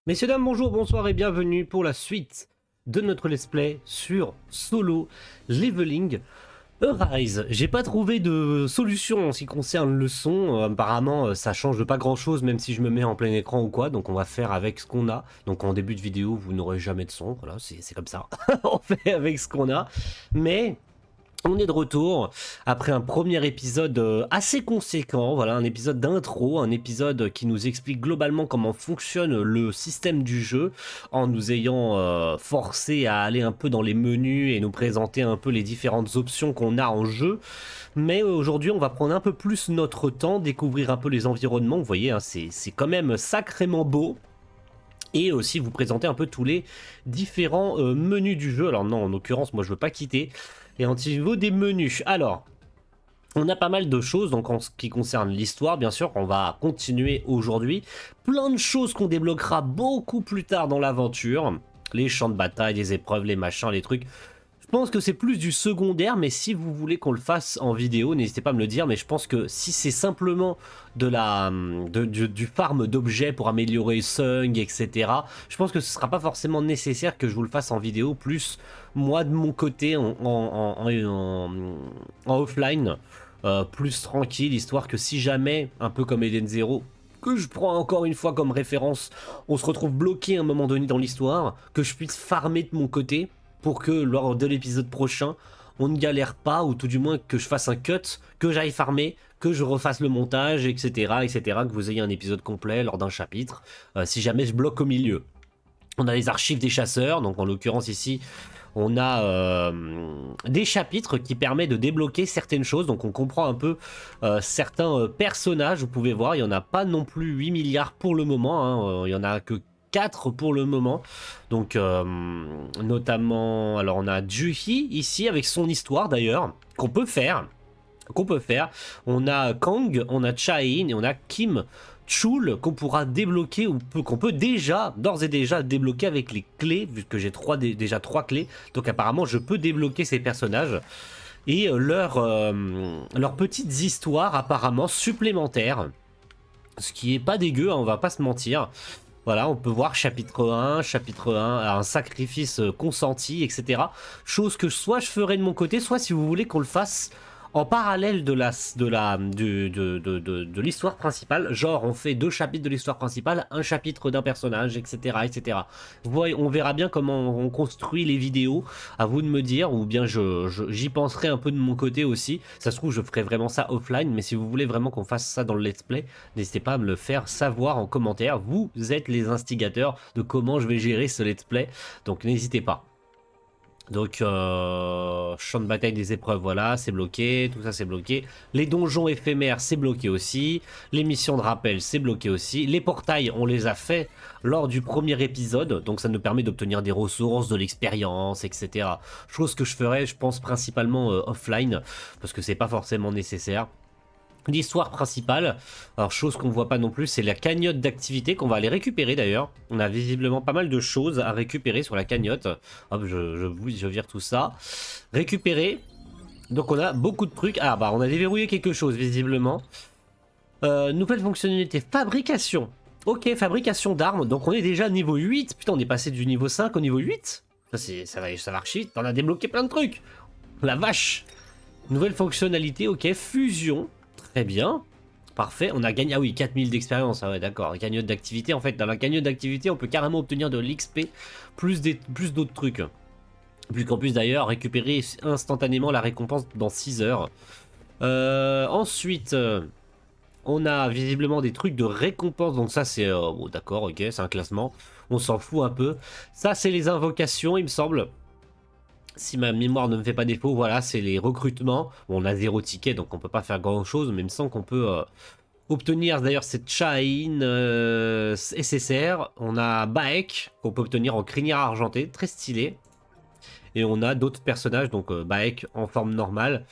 Messieurs, dames, bonjour, bonsoir et bienvenue pour la suite de notre let's play sur Solo Leveling Arise. J'ai pas trouvé de solution en ce qui concerne le son. Apparemment, ça change pas grand chose même si je me mets en plein écran ou quoi. Donc on va faire avec ce qu'on a. Donc en début de vidéo, vous n'aurez jamais de son. Voilà, c'est comme ça. On fait avec ce qu'on a. Mais on est de retour après un premier épisode assez conséquent, voilà, un épisode d'intro, un épisode qui nous explique globalement comment fonctionne le système du jeu, en nous ayant forcé à aller un peu dans les menus et nous présenter un peu les différentes options qu'on a en jeu. Mais aujourd'hui on va prendre un peu plus notre temps, découvrir un peu les environnements, vous voyez, hein, c'est quand même sacrément beau. Et aussi vous présenter un peu tous les différents menus du jeu. Alors non, en l'occurrence, moi je veux pas quitter. Et au niveau des menus, alors, on a pas mal de choses, donc en ce qui concerne l'histoire, bien sûr, on va continuer aujourd'hui. Plein de choses qu'on débloquera beaucoup plus tard dans l'aventure. Les champs de bataille, les épreuves, les machins, les trucs. Je pense que c'est plus du secondaire, mais si vous voulez qu'on le fasse en vidéo, n'hésitez pas à me le dire. Mais je pense que si c'est simplement du farm d'objets pour améliorer Sung, etc., je pense que ce sera pas forcément nécessaire que je vous le fasse en vidéo. Plus moi de mon côté en offline, plus tranquille, histoire que si jamais, un peu comme Eden Zero, que je prends encore une fois comme référence, on se retrouve bloqué à un moment donné dans l'histoire, que je puisse farmer de mon côté, pour que lors de l'épisode prochain, on ne galère pas, ou tout du moins que je fasse un cut, que j'aille farmer, que je refasse le montage, etc., etc., que vous ayez un épisode complet lors d'un chapitre, si jamais je bloque au milieu. On a les archives des chasseurs, donc en l'occurrence ici, on a des chapitres qui permettent de débloquer certaines choses, donc on comprend un peu certains personnages, vous pouvez voir, il n'y en a pas non plus 8 milliards pour le moment, hein, il n'y en a que 4 pour le moment, donc notamment, alors on a Juhi ici avec son histoire d'ailleurs, qu'on peut faire, on a Kang, on a Chain et on a Kim Chul qu'on pourra débloquer ou qu'on peut déjà, d'ores et déjà débloquer avec les clés, vu que j'ai déjà 3 clés, donc apparemment je peux débloquer ces personnages et leurs petites histoires apparemment supplémentaires, ce qui est pas dégueu, hein, on va pas se mentir. Voilà, on peut voir chapitre 1, un sacrifice consenti, etc. Chose que soit je ferai de mon côté, soit si vous voulez qu'on le fasse en parallèle de l'histoire principale. Genre, on fait 2 chapitres de l'histoire principale, un chapitre d'un personnage, etc., etc. Vous voyez, on verra bien comment on construit les vidéos. À vous de me dire, ou bien j'y penserai un peu de mon côté aussi. Ça se trouve, je ferai vraiment ça offline, mais si vous voulez vraiment qu'on fasse ça dans le let's play, n'hésitez pas à me le faire savoir en commentaire. Vous êtes les instigateurs de comment je vais gérer ce let's play, donc n'hésitez pas. Donc champ de bataille des épreuves, voilà, c'est bloqué, tout ça c'est bloqué. Les donjons éphémères, c'est bloqué aussi. Les missions de rappel, c'est bloqué aussi. Les portails, on les a fait lors du premier épisode, donc ça nous permet d'obtenir des ressources, de l'expérience, etc. Chose que je ferai, je pense, principalement offline, parce que c'est pas forcément nécessaire. L'histoire principale, alors chose qu'on ne voit pas non plus, c'est la cagnotte d'activité qu'on va aller récupérer d'ailleurs. On a visiblement pas mal de choses à récupérer sur la cagnotte. Hop, je vire tout ça. Récupérer. Donc on a beaucoup de trucs. Ah bah on a déverrouillé quelque chose visiblement. Nouvelle fonctionnalité, fabrication. Ok, fabrication d'armes. Donc on est déjà niveau 8. Putain, on est passé du niveau 5 au niveau 8. Ça va archi. On a débloqué plein de trucs. La vache. Nouvelle fonctionnalité, ok, fusion. Très bien, parfait, on a gagné, ah oui, 4000 d'expérience, ah ouais d'accord, cagnotte d'activité, en fait dans la cagnotte d'activité on peut carrément obtenir de l'XP, plus d'autres trucs, plus qu'en plus d'ailleurs récupérer instantanément la récompense dans 6 heures. Ensuite, on a visiblement des trucs de récompense, donc ça c'est, bon, d'accord, ok, c'est un classement, on s'en fout un peu, ça c'est les invocations il me semble. Si ma mémoire ne me fait pas défaut, voilà, c'est les recrutements. Bon, on a 0 ticket, donc on peut pas faire grand chose, mais il me semble qu'on peut obtenir d'ailleurs cette Chain SSR. On a Baek, qu'on peut obtenir en crinière argentée, très stylé. Et on a d'autres personnages, donc Baek en forme normale.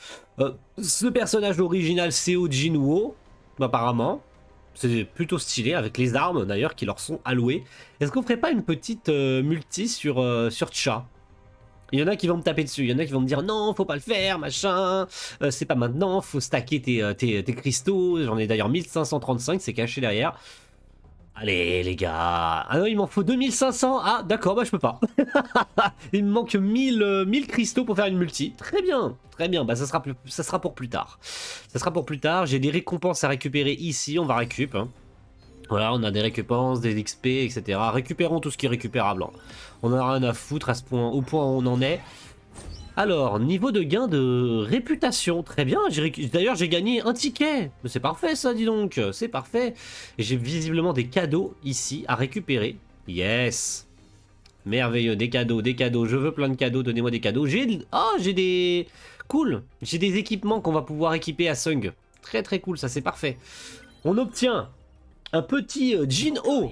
Ce personnage original, c'est Jinwoo, apparemment. C'est plutôt stylé, avec les armes d'ailleurs qui leur sont allouées. Est-ce qu'on ferait pas une petite multi sur Cha? Il y en a qui vont me taper dessus, il y en a qui vont me dire non, faut pas le faire, machin, c'est pas maintenant, faut stacker tes cristaux, j'en ai d'ailleurs 1535, c'est caché derrière. Allez les gars. Ah non, il m'en faut 2500. Ah d'accord, bah je peux pas. Il me manque 1000 cristaux pour faire une multi. Très bien, très bien. Bah ça sera pour plus tard. Ça sera pour plus tard. J'ai des récompenses à récupérer ici. On va récup. Hein. Voilà, on a des récompenses, des XP, etc. Récupérons tout ce qui est récupérable. Hein. On en a rien à foutre à ce point, au point où on en est. Alors, niveau de gain de réputation, très bien. D'ailleurs, j'ai gagné un ticket. C'est parfait ça, dis donc. C'est parfait. Et j'ai visiblement des cadeaux ici à récupérer. Yes. Merveilleux, des cadeaux, des cadeaux. Je veux plein de cadeaux, donnez-moi des cadeaux. J'ai des... Cool. J'ai des équipements qu'on va pouvoir équiper à Sung. Très très cool, ça c'est parfait. On obtient un petit Jin-Ho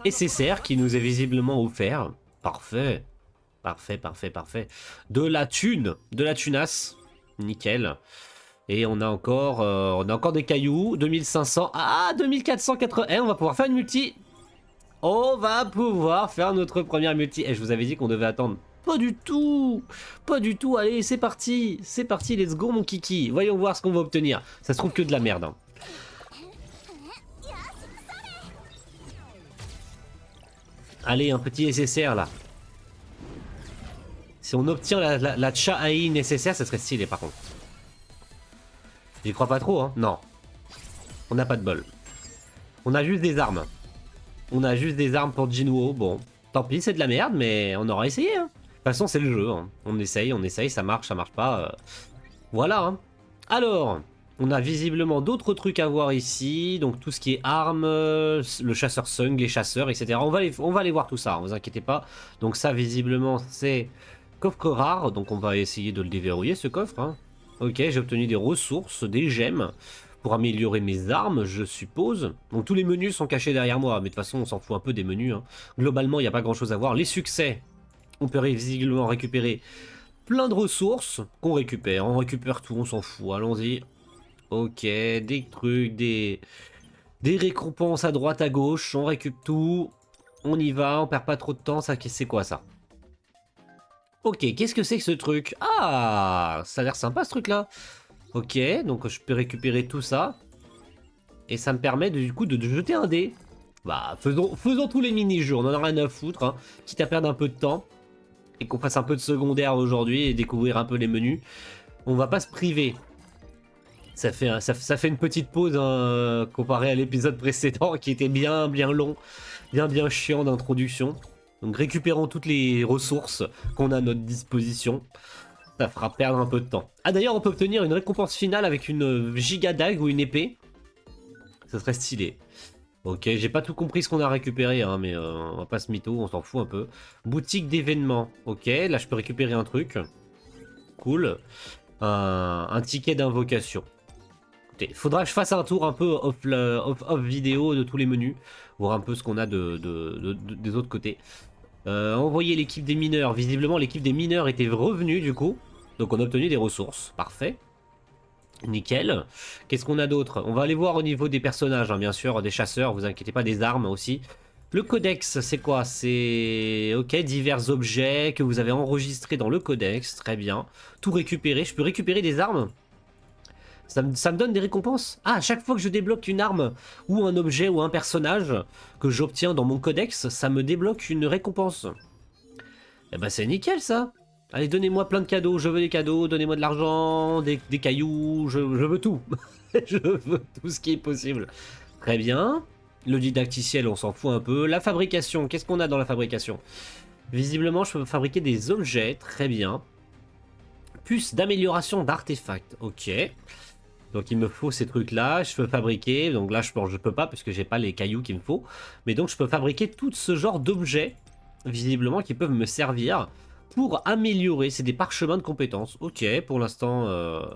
SSR qui nous est visiblement offert. Parfait. Parfait, parfait, parfait. De la tunasse. Nickel. Et on a encore des cailloux. 2500. Ah, 2480. Eh, on va pouvoir faire une multi. On va pouvoir faire notre première multi. Et je vous avais dit qu'on devait attendre. Pas du tout. Pas du tout. Allez, c'est parti. C'est parti, let's go, mon kiki. Voyons voir ce qu'on va obtenir. Ça se trouve que de la merde. Hein. Allez, un petit SSR là. Si on obtient la Cha-Ai nécessaire, ça serait stylé par contre. J'y crois pas trop, hein. Non. On n'a pas de bol. On a juste des armes. On a juste des armes pour Jinwoo. Bon, tant pis, c'est de la merde, mais on aura essayé. Hein. De toute façon, c'est le jeu. Hein. On essaye, ça marche pas. Voilà. Hein. Alors, on a visiblement d'autres trucs à voir ici. Donc tout ce qui est armes, le chasseur Sung, les chasseurs, etc. On va aller voir tout ça, hein, vous inquiétez pas. Donc ça, visiblement, c'est... Coffre rare, donc on va essayer de le déverrouiller ce coffre. Hein. Ok, j'ai obtenu des ressources, des gemmes pour améliorer mes armes, je suppose. Donc tous les menus sont cachés derrière moi, mais de toute façon on s'en fout un peu des menus. Hein. Globalement, il n'y a pas grand chose à voir. Les succès, on peut visiblement récupérer plein de ressources qu'on récupère. On récupère tout, on s'en fout, allons-y. Ok, des trucs, des récompenses à droite, à gauche, on récupère tout. On y va, on perd pas trop de temps, ça c'est quoi ça? Ok, qu'est-ce que c'est que ce truc? Ah, ça a l'air sympa ce truc-là. Ok, donc je peux récupérer tout ça. Et ça me permet du coup de jeter un dé. Bah, faisons tous les mini-jeux, on en a rien à foutre. Hein. Quitte à perdre un peu de temps. Et qu'on fasse un peu de secondaire aujourd'hui et découvrir un peu les menus. On va pas se priver. Ça fait une petite pause hein, comparé à l'épisode précédent qui était bien long. Bien chiant d'introduction. Donc récupérons toutes les ressources qu'on a à notre disposition. Ça fera perdre un peu de temps. Ah d'ailleurs on peut obtenir une récompense finale avec une giga dague ou une épée. Ça serait stylé. Ok, j'ai pas tout compris ce qu'on a récupéré, hein, mais on va pas se mytho, on s'en fout un peu. Boutique d'événements. Ok, là je peux récupérer un truc. Cool. Un ticket d'invocation. Écoutez, faudra que je fasse un tour un peu off vidéo de tous les menus. Voir un peu ce qu'on a des autres côtés. Envoyer l'équipe des mineurs. Visiblement, l'équipe des mineurs était revenue du coup. Donc on a obtenu des ressources. Parfait. Nickel. Qu'est-ce qu'on a d'autre? On va aller voir au niveau des personnages, hein, bien sûr. Des chasseurs, vous inquiétez pas, des armes aussi. Le codex, c'est quoi? C'est... Ok, divers objets que vous avez enregistrés dans le codex. Très bien. Tout récupérer. Je peux récupérer des armes? Ça me donne des récompenses. Ah, à chaque fois que je débloque une arme ou un objet ou un personnage que j'obtiens dans mon codex, ça me débloque une récompense. Eh ben c'est nickel ça. Allez, donnez-moi plein de cadeaux, je veux des cadeaux, donnez-moi de l'argent, des cailloux, je veux tout. Je veux tout ce qui est possible. Très bien. Le didacticiel, on s'en fout un peu. La fabrication, qu'est-ce qu'on a dans la fabrication? Visiblement, je peux fabriquer des objets, très bien. Puce d'amélioration d'artefacts, ok. Donc il me faut ces trucs là, je peux fabriquer, donc là je peux pas parce que j'ai pas les cailloux qu'il me faut, mais donc je peux fabriquer tout ce genre d'objets, visiblement qui peuvent me servir pour améliorer, c'est des parchemins de compétences, ok, pour l'instant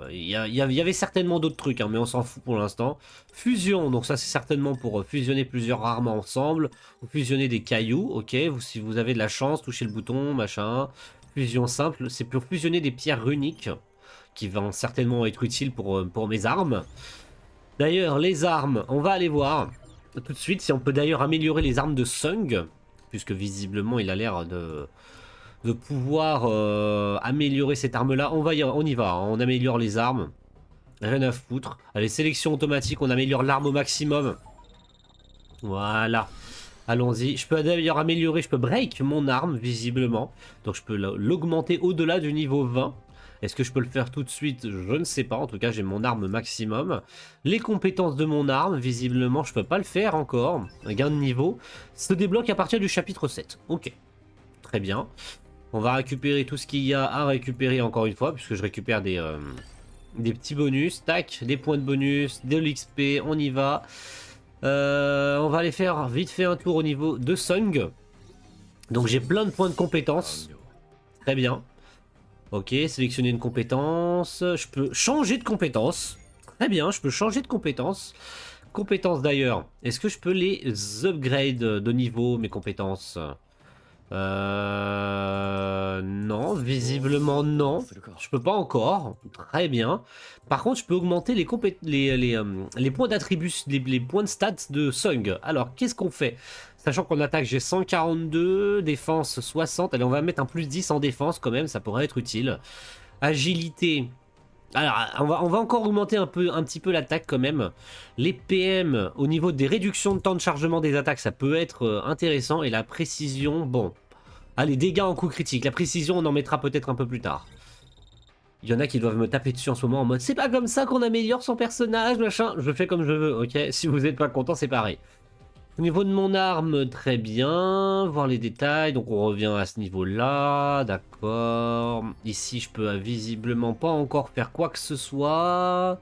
il y avait certainement d'autres trucs, hein, mais on s'en fout pour l'instant. Fusion, donc ça c'est certainement pour fusionner plusieurs armes ensemble, ou fusionner des cailloux, ok, si vous avez de la chance, touchez le bouton, machin. Fusion simple, c'est pour fusionner des pierres runiques, qui vont certainement être utiles pour mes armes. D'ailleurs, les armes, on va aller voir tout de suite si on peut d'ailleurs améliorer les armes de Sung, puisque visiblement il a l'air de pouvoir améliorer cette arme-là. On y va, hein, on améliore les armes. Rien à foutre. Allez, sélection automatique, on améliore l'arme au maximum. Voilà. Allons-y. Je peux d'ailleurs améliorer, je peux break mon arme, visiblement. Donc je peux l'augmenter au-delà du niveau 20. Est-ce que je peux le faire tout de suite? Je ne sais pas. En tout cas, j'ai mon arme maximum. Les compétences de mon arme, visiblement, je peux pas le faire encore. Un gain de niveau se débloque à partir du chapitre 7. Ok. Très bien. On va récupérer tout ce qu'il y a à récupérer encore une fois, puisque je récupère des petits bonus. Tac, des points de bonus, de l'XP, on y va. On va aller faire vite fait un tour au niveau de Sung. Donc j'ai plein de points de compétences. Très bien. Ok, sélectionner une compétence. Je peux changer de compétence. Très bien, je peux changer de compétence. Compétences d'ailleurs. Est-ce que je peux les upgrade de niveau, mes compétences? Non, visiblement non. Je peux pas encore. Très bien. Par contre, je peux augmenter les points d'attributs, les points de stats de Sung. Alors, qu'est-ce qu'on fait? Sachant qu'en attaque, j'ai 142, défense 60. Allez, on va mettre un plus 10 en défense quand même, ça pourrait être utile. Agilité. Alors, on va encore augmenter un petit peu l'attaque quand même. Les PM, au niveau des réductions de temps de chargement des attaques, ça peut être intéressant. Et la précision, bon. Allez, dégâts en coup critique. La précision, on en mettra peut-être un peu plus tard. Il y en a qui doivent me taper dessus en ce moment en mode « C'est pas comme ça qu'on améliore son personnage, machin ». Je fais comme je veux, ok. Si vous n'êtes pas content, c'est pareil. Au niveau de mon arme, très bien. Voir les détails. Donc on revient à ce niveau-là. D'accord. Ici, je peux visiblement pas encore faire quoi que ce soit.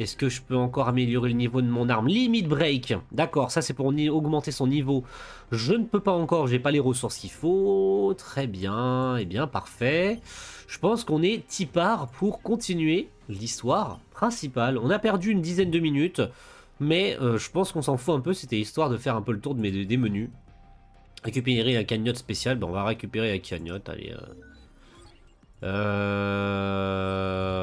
Est-ce que je peux encore améliorer le niveau de mon arme? Limit break. D'accord, ça c'est pour augmenter son niveau. Je ne peux pas encore, j'ai pas les ressources qu'il faut. Très bien, eh bien parfait. Je pense qu'on est tipard pour continuer l'histoire principale. On a perdu une dizaine de minutes. Mais je pense qu'on s'en fout un peu, c'était histoire de faire un peu le tour des menus. Récupérer la cagnotte spéciale, ben on va récupérer la cagnotte, allez.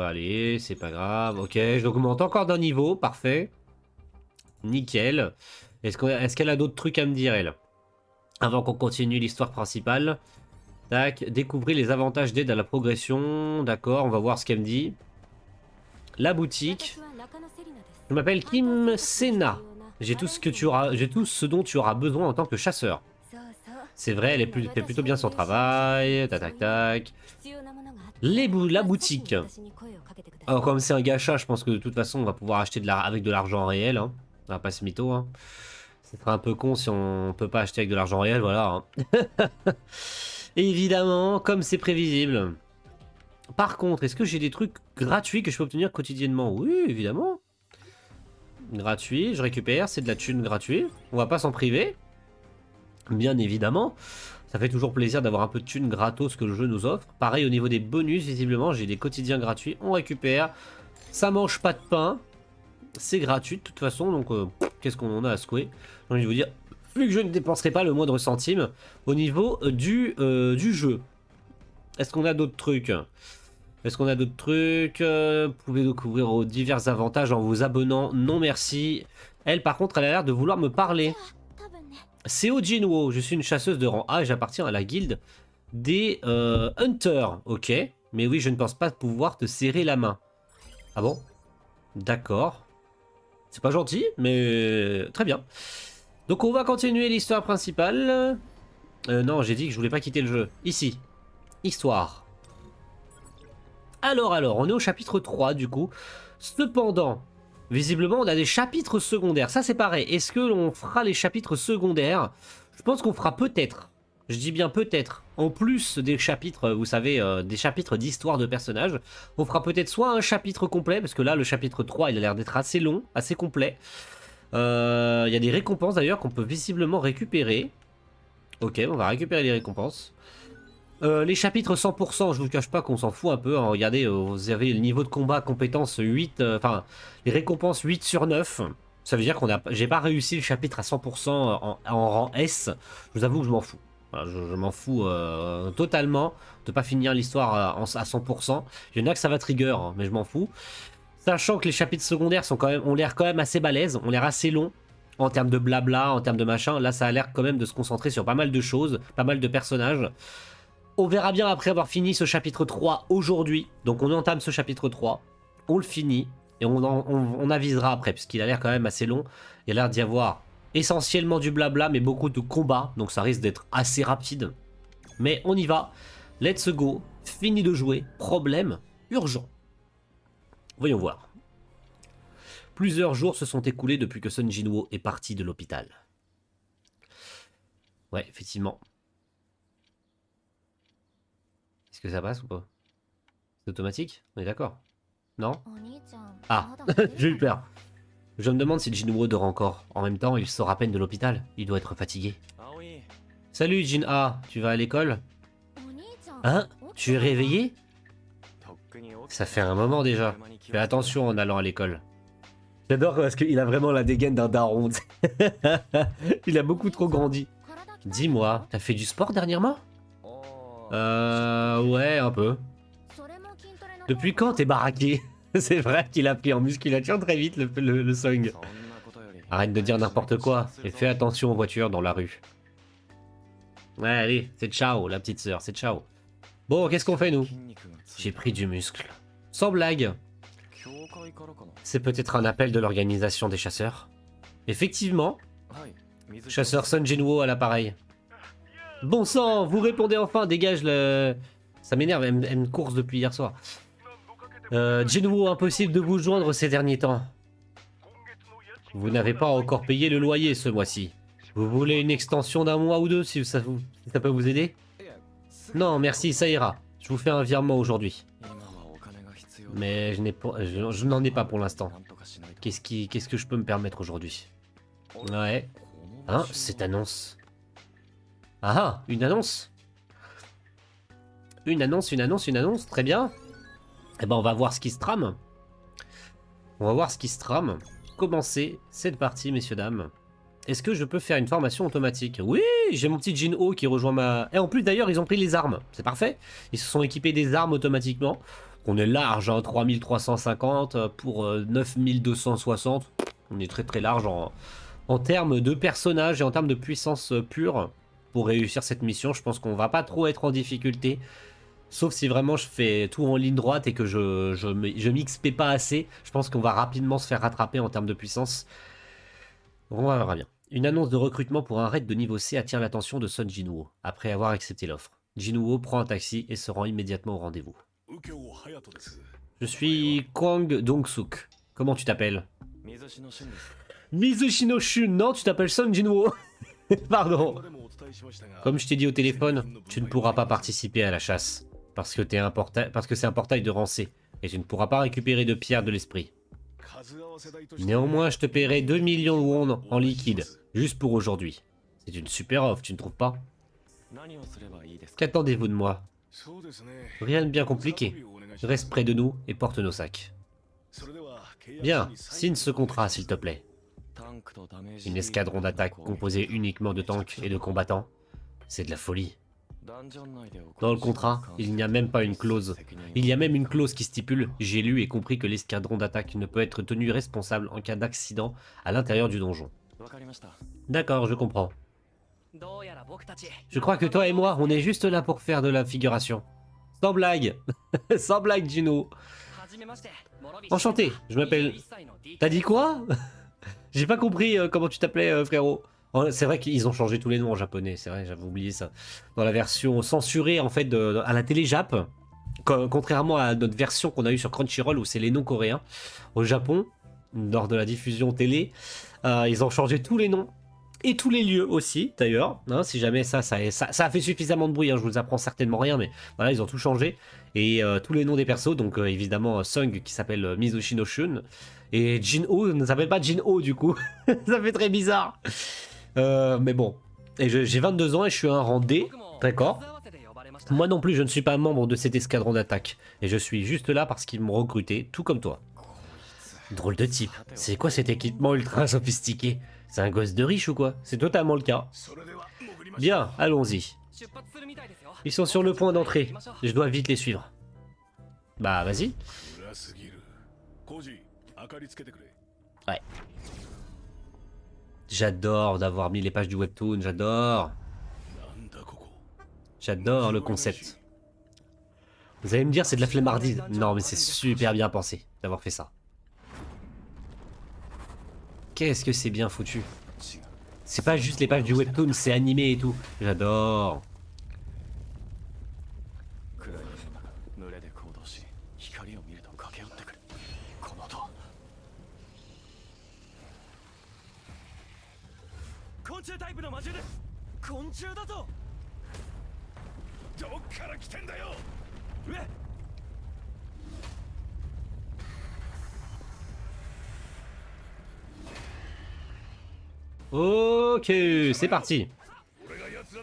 Allez, c'est pas grave, ok, je l'augmente encore d'un niveau, parfait. Nickel. Est-ce qu'elle a d'autres trucs à me dire, elle? Avant qu'on continue l'histoire principale. Tac, découvrir les avantages d'aide à la progression, d'accord, on va voir ce qu'elle me dit. La boutique. Je m'appelle Kim Sena. J'ai tout ce dont tu auras besoin en tant que chasseur. C'est vrai, elle fait plutôt bien son travail. Tac tac tac. La boutique. Alors comme c'est un gacha, je pense que de toute façon on va pouvoir acheter avec de l'argent réel. Hein. On va pas se mytho. Hein. Ça serait un peu con si on peut pas acheter avec de l'argent réel, voilà. Hein. Évidemment, comme c'est prévisible. Par contre, est-ce que j'ai des trucs gratuits que je peux obtenir quotidiennement? Oui, évidemment. Gratuit, je récupère, c'est de la thune gratuite. On va pas s'en priver. Bien évidemment. Ça fait toujours plaisir d'avoir un peu de thune gratos que le jeu nous offre. Pareil au niveau des bonus, visiblement, j'ai des quotidiens gratuits. On récupère. Ça mange pas de pain. C'est gratuit de toute façon, donc qu'est-ce qu'on en a à secouer? J'ai envie de vous dire, vu que je ne dépenserai pas le moindre centime au niveau du jeu. Est-ce qu'on a d'autres trucs? Est-ce qu'on a d'autres trucs? Vous pouvez découvrir divers avantages en vous abonnant. Non merci. Elle par contre elle a l'air de vouloir me parler. Seo Jinwo, je suis une chasseuse de rang A et j'appartiens à la guilde des Hunters. Ok. Mais oui, je ne pense pas pouvoir te serrer la main. Ah bon? D'accord. C'est pas gentil, mais très bien. Donc on va continuer l'histoire principale. Non, j'ai dit que je voulais pas quitter le jeu. Ici. Histoire. Alors, on est au chapitre 3 du coup. Cependant, visiblement, on a des chapitres secondaires. Ça, c'est pareil. Est-ce que l'on fera les chapitres secondaires? Je pense qu'on fera peut-être. Je dis bien peut-être. En plus des chapitres, vous savez, des chapitres d'histoire de personnages, on fera peut-être soit un chapitre complet, parce que là, le chapitre 3, il a l'air d'être assez long, assez complet. Il y a des récompenses d'ailleurs qu'on peut visiblement récupérer. Ok, on va récupérer les récompenses. Les chapitres 100%, je vous cache pas qu'on s'en fout un peu. Hein. Regardez, vous avez le niveau de combat, compétence 8, enfin, les récompenses 8 sur 9. Ça veut dire j'ai pas réussi le chapitre à 100% en rang S. Je vous avoue que je m'en fous. Voilà, je m'en fous totalement de pas finir l'histoire à 100%. Il y en a que ça va trigger, hein, mais je m'en fous. Sachant que les chapitres secondaires ont l'air quand même assez balèzes, ont l'air assez longs. En termes de blabla, en termes de machin. Là, ça a l'air quand même de se concentrer sur pas mal de choses, pas mal de personnages. On verra bien après avoir fini ce chapitre 3 aujourd'hui. Donc on entame ce chapitre 3, on le finit et on avisera après, puisqu'il a l'air quand même assez long. Il a l'air d'y avoir essentiellement du blabla, mais beaucoup de combats, donc ça risque d'être assez rapide. Mais on y va, let's go, fini de jouer, problème urgent. Voyons voir. Plusieurs jours se sont écoulés depuis que Sun Jinwoo est parti de l'hôpital. Ouais, effectivement. Est-ce que ça passe ou pas? C'est automatique? On est d'accord? Non? Ah, j'ai eu peur. Je me demande si Jinwoo dort encore. En même temps, il sort à peine de l'hôpital. Il doit être fatigué. Salut Jin-A, tu vas à l'école? Hein? Tu es réveillé? Ça fait un moment déjà. Fais attention en allant à l'école. J'adore parce qu'il a vraiment la dégaine d'un daron. Il a beaucoup trop grandi. Dis-moi, t'as fait du sport dernièrement? Ouais, un peu. Depuis quand t'es baraqué? C'est vrai qu'il a pris en musculation très vite le Sung. Arrête de dire n'importe quoi et fais attention aux voitures dans la rue. Ouais, allez, c'est ciao, la petite sœur, c'est ciao. Bon, qu'est-ce qu'on fait nous? J'ai pris du muscle. Sans blague. C'est peut-être un appel de l'organisation des chasseurs. Effectivement. Chasseur Sun Jinwoo à l'appareil. Bon sang, vous répondez enfin, dégage le... Ça m'énerve, elle me course depuis hier soir. Jinwoo, impossible de vous joindre ces derniers temps. Vous n'avez pas encore payé le loyer ce mois-ci. Vous voulez une extension d'un mois ou deux si ça peut vous aider? Non, merci, ça ira. Je vous fais un virement aujourd'hui. Mais je n'en ai pas pour l'instant. Qu'est-ce que je peux me permettre aujourd'hui? Ouais. Hein, cette annonce. Ah, une annonce. Une annonce, très bien. Eh ben, on va voir ce qui se trame. On va voir ce qui se trame. Commencer cette partie, messieurs, dames. Est-ce que je peux faire une formation automatique? Oui, j'ai mon petit Jin-Oh qui rejoint ma... Et en plus, d'ailleurs, ils ont pris les armes. C'est parfait. Ils se sont équipés des armes automatiquement. On est large, hein, 3350 pour 9260. On est très très large en termes de personnages et en termes de puissance pure. Pour réussir cette mission, je pense qu'on va pas trop être en difficulté. Sauf si vraiment je fais tout en ligne droite et que je m'XP pas assez. Je pense qu'on va rapidement se faire rattraper en termes de puissance. On verra bien. Une annonce de recrutement pour un raid de niveau C attire l'attention de Sun Jinwoo, après avoir accepté l'offre. Jinwoo prend un taxi et se rend immédiatement au rendez-vous. Je suis Kwang Dong-suk. Comment tu t'appelles? Mizushino Shun. Non, tu t'appelles Sun Jinwoo. Pardon. Comme je t'ai dit au téléphone, tu ne pourras pas participer à la chasse. Parce que c'est un portail de rang C. Et tu ne pourras pas récupérer de pierre de l'esprit. Néanmoins, je te paierai 2 millions de won en liquide, juste pour aujourd'hui. C'est une super offre, tu ne trouves pas? Qu'attendez-vous de moi? Rien de bien compliqué. Reste près de nous et porte nos sacs. Bien, signe ce contrat, s'il te plaît. Une escadron d'attaque composée uniquement de tanks et de combattants. C'est de la folie. Dans le contrat, il n'y a même pas une clause. Il y a même une clause qui stipule, j'ai lu et compris que l'escadron d'attaque ne peut être tenu responsable en cas d'accident à l'intérieur du donjon. D'accord, je comprends. Je crois que toi et moi, on est juste là pour faire de la figuration. Sans blague. Sans blague, Gino. Enchanté, je m'appelle... T'as dit quoi? J'ai pas compris comment tu t'appelais, frérot. C'est vrai qu'ils ont changé tous les noms en japonais, c'est vrai, j'avais oublié ça. Dans la version censurée, en fait, à la télé Jap, contrairement à notre version qu'on a eue sur Crunchyroll, où c'est les noms coréens, au Japon, lors de la diffusion télé, ils ont changé tous les noms. Et tous les lieux aussi, d'ailleurs. Hein, si jamais ça a fait suffisamment de bruit, hein, je vous apprends certainement rien, mais voilà, ils ont tout changé. Et tous les noms des persos, donc évidemment Sung qui s'appelle Mizushino Shun. Et Jin-Oh ne s'appelle pas Jin-Oh du coup. Ça fait très bizarre. Mais bon. Et j'ai 22 ans et je suis un rang D. D'accord. Moi non plus, je ne suis pas membre de cet escadron d'attaque. Et je suis juste là parce qu'ils m'ont recruté, tout comme toi. Drôle de type. C'est quoi cet équipement ultra sophistiqué? C'est un gosse de riche ou quoi? C'est totalement le cas. Bien, allons-y. Ils sont sur le point d'entrer. Je dois vite les suivre. Bah, vas-y. Ouais. J'adore d'avoir mis les pages du webtoon, j'adore. J'adore le concept. Vous allez me dire c'est de la flemmardise. Non mais c'est super bien pensé d'avoir fait ça. Qu'est-ce que c'est bien foutu. C'est pas juste les pages du webtoon, c'est animé et tout. J'adore. Ok, c'est parti.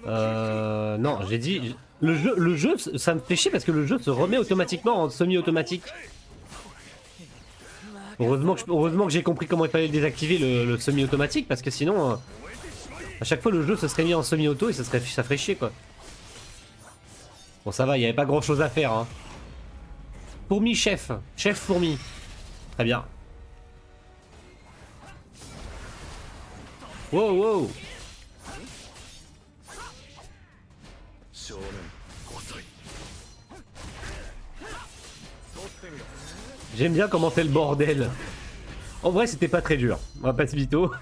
Non, j'ai dit... Le jeu, ça me fait chier parce que le jeu se remet automatiquement en semi-automatique. Heureusement que j'ai compris comment il fallait désactiver le semi-automatique parce que sinon... à chaque fois le jeu se serait mis en semi-auto et ça ferait chier quoi. Bon ça va, il n'y avait pas grand chose à faire hein. Fourmi chef, chef fourmi. Très bien. Wow wow. J'aime bien comment c'est le bordel. En vrai c'était pas très dur, on va pas se mytho.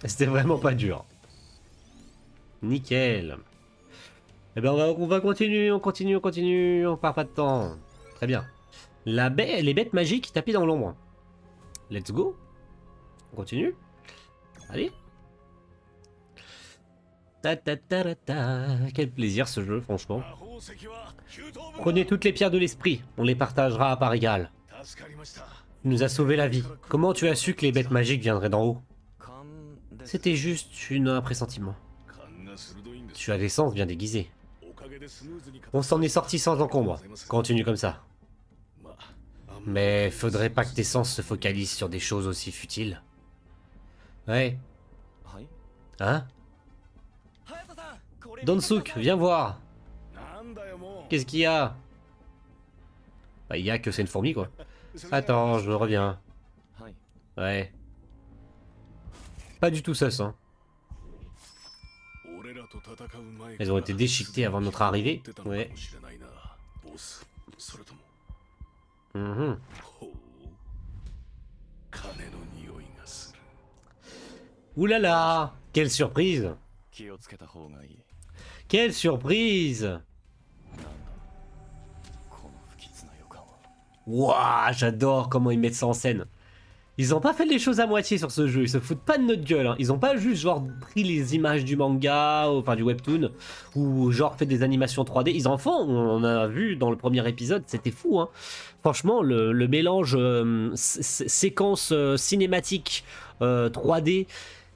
C'était vraiment pas dur. Nickel. Eh ben on va continuer, on continue, on perd pas de temps. Très bien. Les bêtes magiques tapis dans l'ombre. Let's go. On continue. Allez. Quel plaisir ce jeu, franchement. Prenez toutes les pierres de l'esprit, on les partagera à part égale. Tu nous as sauvé la vie. Comment tu as su que les bêtes magiques viendraient d'en haut? C'était juste un pressentiment. Tu as des sens bien déguisés. On s'en est sorti sans encombre. Continue comme ça. Mais faudrait pas que tes sens se focalisent sur des choses aussi futiles. Ouais. Hein? Donsook, viens voir. Qu'est-ce qu'il y a? Bah, il y a que c'est une fourmi quoi. Attends, je reviens. Ouais. Pas du tout ça, hein. Elles ont été déchiquetées avant notre arrivée. Ouais. Mmh. Ouh là là, quelle surprise! Quelle surprise! Wouah, j'adore comment ils mettent ça en scène. Ils ont pas fait les choses à moitié sur ce jeu, ils se foutent pas de notre gueule, hein. Ils ont pas juste genre pris les images du manga, enfin du webtoon, ou genre fait des animations 3D, ils en font, on a vu dans le premier épisode, c'était fou hein. Franchement le mélange séquence cinématique 3D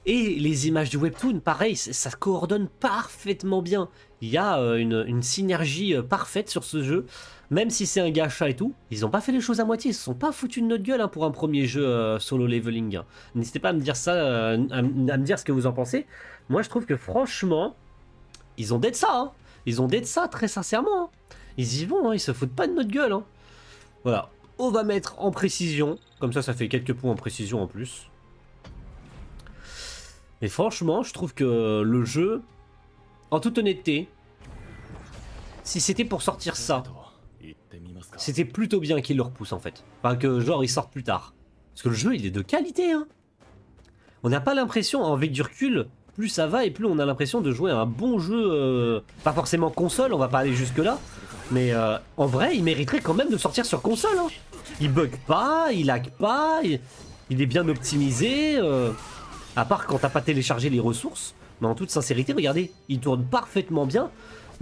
et les images du webtoon, pareil, ça coordonne parfaitement bien. Il y a une synergie parfaite sur ce jeu. Même si c'est un gacha et tout, ils ont pas fait les choses à moitié, ils se sont pas foutus de notre gueule hein, pour un premier jeu solo leveling. N'hésitez pas à me dire ça, à me dire ce que vous en pensez. Moi je trouve que franchement, ils ont d'être ça, hein. Ils ont d'être ça très sincèrement. Hein. Ils y vont, hein, ils se foutent pas de notre gueule. Hein. Voilà, on va mettre en précision, comme ça fait quelques points en précision en plus. Et franchement, je trouve que le jeu, en toute honnêteté, si c'était pour sortir ça, c'était plutôt bien qu'ils le repoussent en fait. Enfin que genre ils sortent plus tard. Parce que le jeu il est de qualité hein. On n'a pas l'impression, avec du recul, plus ça va et plus on a l'impression de jouer à un bon jeu, pas forcément console, on va pas aller jusque là. Mais en vrai il mériterait quand même de sortir sur console hein. Il bug pas, il lag pas, il est bien optimisé. À part quand t'as pas téléchargé les ressources. Mais en toute sincérité, regardez, il tourne parfaitement bien.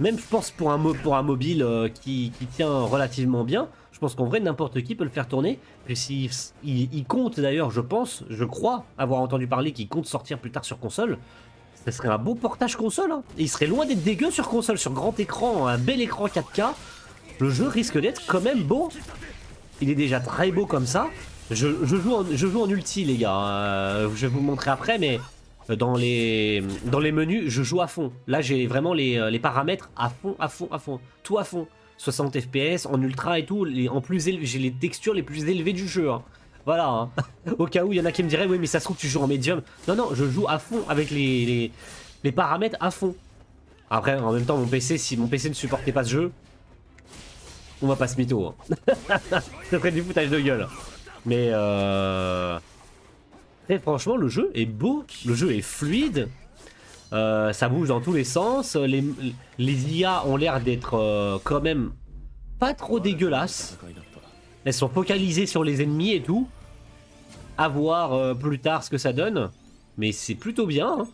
Même je pense pour un mobile qui tient relativement bien, je pense qu'en vrai n'importe qui peut le faire tourner. Puis il compte d'ailleurs, je crois avoir entendu parler qu'il compte sortir plus tard sur console. Ce serait un beau portage console. Hein. Et il serait loin d'être dégueu sur console, sur grand écran, un bel écran 4K. Le jeu risque d'être quand même beau. Il est déjà très beau comme ça. Je joue en ulti les gars. Je vais vous le montrer après mais... Dans les menus, je joue à fond. Là, j'ai vraiment les paramètres à fond. Tout à fond. 60 FPS, en ultra et tout. En plus élevé, j'ai les textures les plus élevées du jeu. Hein. Voilà. Hein. Au cas où, il y en a qui me diraient, oui, mais ça se trouve, tu joues en médium. Non, je joue à fond avec les paramètres à fond. Après, en même temps, si mon PC ne supportait pas ce jeu, on va pas se mytho. Hein. Ça ferait du foutage de gueule. Mais très franchement, le jeu est beau, le jeu est fluide. Ça bouge dans tous les sens. Les IA ont l'air d'être quand même pas trop dégueulasses. Elles sont focalisées sur les ennemis et tout. À voir plus tard ce que ça donne. Mais c'est plutôt bien. Hein.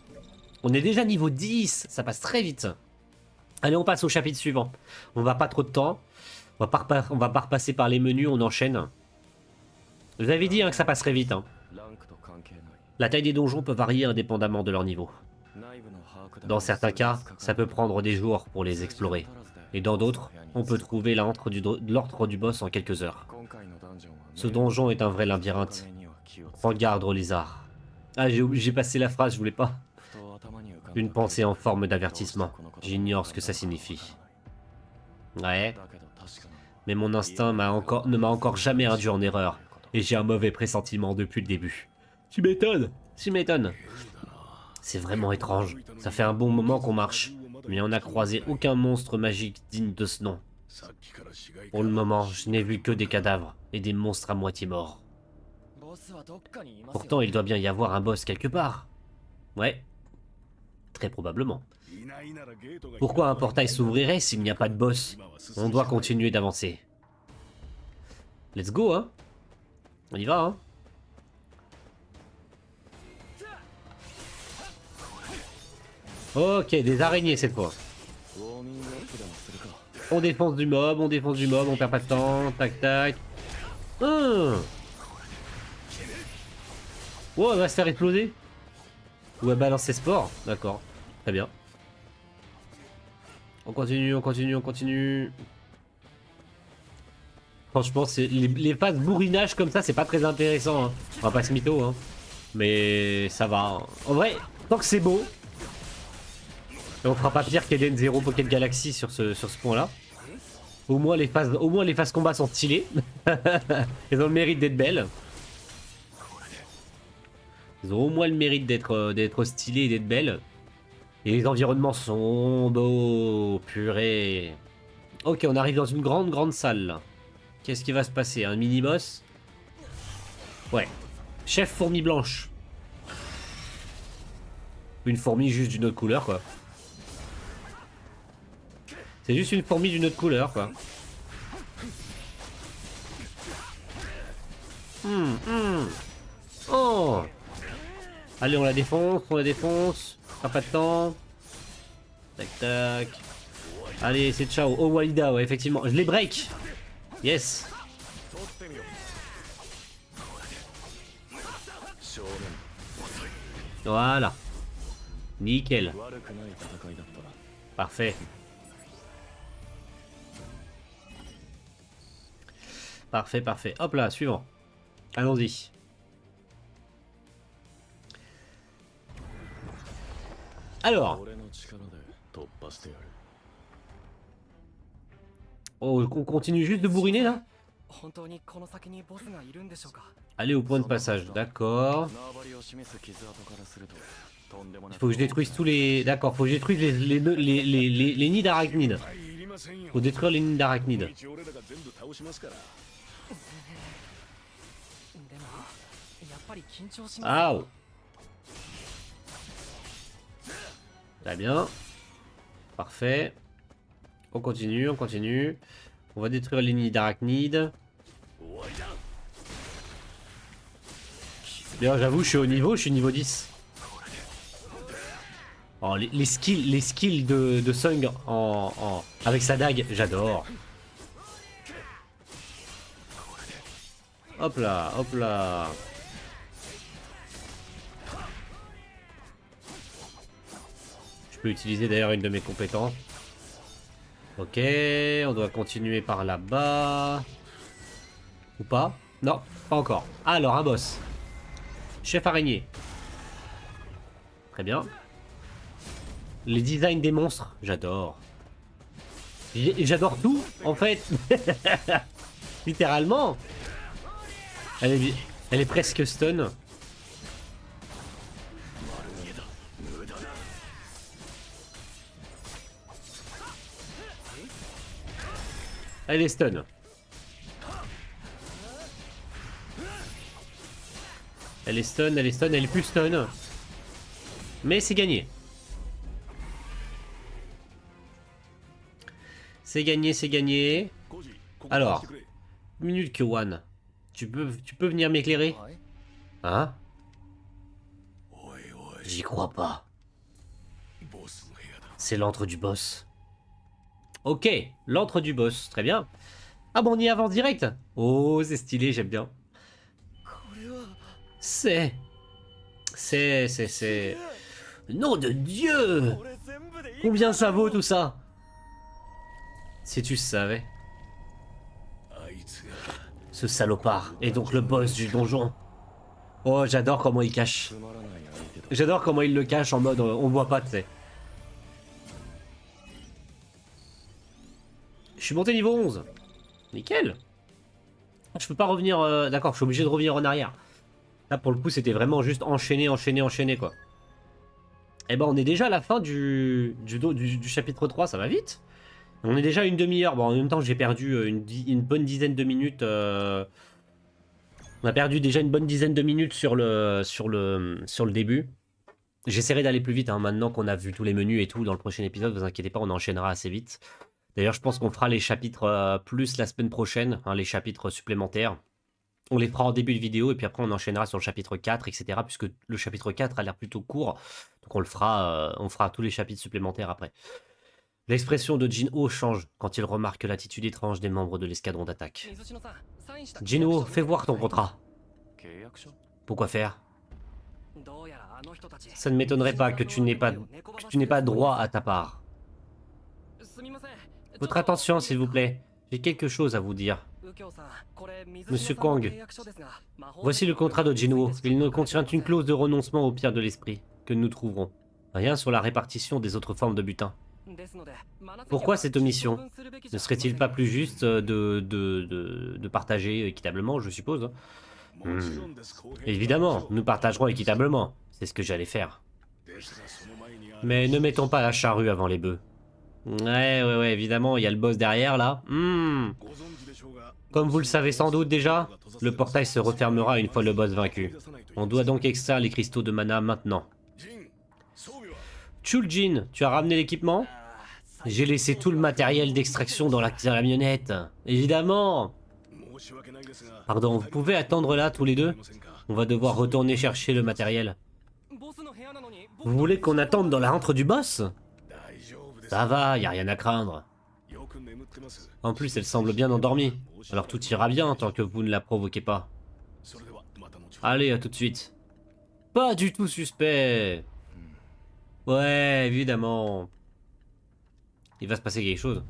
On est déjà niveau 10. Ça passe très vite. Allez, on passe au chapitre suivant. On va pas trop de temps. On va pas repasser par les menus. On enchaîne. Je vous avais dit hein, que ça passerait vite. Hein. La taille des donjons peut varier indépendamment de leur niveau. Dans certains cas, ça peut prendre des jours pour les explorer. Et dans d'autres, on peut trouver l'ordre du boss en quelques heures. Ce donjon est un vrai labyrinthe. Prends garde au lézard. Ah, j'ai passé la phrase, je voulais pas. Une pensée en forme d'avertissement. J'ignore ce que ça signifie. Ouais. Mais mon instinct ne m'a encore jamais induit en erreur. Et j'ai un mauvais pressentiment depuis le début. Tu m'étonnes. Tu m'étonnes. C'est vraiment étrange. Ça fait un bon moment qu'on marche. Mais on n'a croisé aucun monstre magique digne de ce nom. Pour le moment, je n'ai vu que des cadavres et des monstres à moitié morts. Pourtant, il doit bien y avoir un boss quelque part. Ouais. Très probablement. Pourquoi un portail s'ouvrirait s'il n'y a pas de boss? On doit continuer d'avancer. Let's go, hein. On y va, hein. Ok, des araignées cette fois. On défonce du mob, on perd pas de temps. Tac, tac. Oh, elle va se faire exploser. Ou elle balance ses spores. D'accord, très bien. On continue, on continue, on continue. Franchement, les phases bourrinage comme ça, c'est pas très intéressant. Hein. On va pas se mytho, hein. Mais ça va. Hein. En vrai, tant que c'est beau. Et on fera pas pire qu'Eden Zero Pocket Galaxy sur ce point-là. Au moins les phases combat sont stylées. Elles ont le mérite d'être belles. Ils ont au moins le mérite d'être stylées et d'être belles. Et les environnements sont beaux, purée. Ok, on arrive dans une grande salle. Qu'est-ce qui va se passer? Un mini-boss? Ouais. Chef fourmi blanche. Une fourmi juste d'une autre couleur, quoi. C'est juste une fourmi d'une autre couleur, quoi. Oh. Allez, on la défonce, Pas de temps. Tac, tac. Allez, c'est ciao. Oh, Walida, ouais, effectivement. Je les break. Yes. Voilà. Nickel. Parfait. Parfait, parfait. Hop là, suivant. Allons-y. Alors. Oh, on continue juste de bourriner là? Allez au point de passage, d'accord. Il faut que je détruise tous les... D'accord, faut que je détruise les nids d'arachnides. Faut détruire les nids d'arachnides. Ah. Très bien. Parfait. On continue, on continue. On va détruire les nids d'arachnides. D'ailleurs, j'avoue, je suis niveau 10. Oh, les skills de Sung avec sa dague, j'adore. Hop là, hop là. Je peux utiliser d'ailleurs une de mes compétences. Ok, on doit continuer par là-bas. Ou pas? Non, pas encore. Alors, un boss. Chef araignée. Très bien. Les designs des monstres, j'adore. J'adore tout, en fait. Littéralement. Elle est presque stun. Elle est stun. Elle est stun, elle est stun, elle est plus stun. Mais c'est gagné. C'est gagné, c'est gagné. Alors, minute Kyowan. Tu peux venir m'éclairer? Hein? J'y crois pas. C'est l'antre du boss. Ok, l'antre du boss, très bien. Ah bon, on y avance direct. Oh, c'est stylé, j'aime bien. C'est... Nom de Dieu! Combien ça vaut tout ça? Si tu savais. Ce salopard est donc le boss du donjon. Oh, j'adore comment il cache. J'adore comment il le cache en mode on voit pas, tu sais. Je suis monté niveau 11. Nickel. Je peux pas revenir... D'accord, je suis obligé de revenir en arrière. Là, pour le coup, c'était vraiment juste enchaîner, enchaîner, enchaîner, quoi. Eh ben, on est déjà à la fin du chapitre 3, ça va vite. On est déjà à une demi-heure. Bon, en même temps, j'ai perdu une bonne dizaine de minutes. On a perdu déjà une bonne dizaine de minutes sur le début. J'essaierai d'aller plus vite, hein, maintenant qu'on a vu tous les menus et tout. Dans le prochain épisode, vous inquiétez pas, on enchaînera assez vite. D'ailleurs, je pense qu'on fera les chapitres plus la semaine prochaine, hein, les chapitres supplémentaires. On les fera en début de vidéo et puis après on enchaînera sur le chapitre 4, etc. Puisque le chapitre 4 a l'air plutôt court. Donc on fera tous les chapitres supplémentaires après. L'expression de Jinho change quand il remarque l'attitude étrange des membres de l'escadron d'attaque. Jinho, fais voir ton contrat. Pourquoi faire? Ça ne m'étonnerait pas que tu n'aies pas droit à ta part. Votre attention, s'il vous plaît. J'ai quelque chose à vous dire. Monsieur Kang, voici le contrat de Jinho. Il ne contient qu'une clause de renoncement au pire de l'esprit, que nous trouverons. Rien sur la répartition des autres formes de butin. Pourquoi cette omission? Ne serait-il pas plus juste de partager équitablement, je suppose? Évidemment, nous partagerons équitablement. C'est ce que j'allais faire. Mais ne mettons pas la charrue avant les bœufs. Ouais, évidemment, il y a le boss derrière, là. Comme vous le savez sans doute déjà, le portail se refermera une fois le boss vaincu. On doit donc extraire les cristaux de mana maintenant. Chuljin, tu as ramené l'équipement? J'ai laissé tout le matériel d'extraction dans la camionnette. Évidemment. Pardon, vous pouvez attendre là tous les deux? On va devoir retourner chercher le matériel. Vous voulez qu'on attende dans la rentre du boss? Ça va, y a rien à craindre. En plus, elle semble bien endormie. Alors tout ira bien tant que vous ne la provoquez pas. Allez, à tout de suite. Pas du tout suspect. Ouais, évidemment. Il va se passer quelque chose.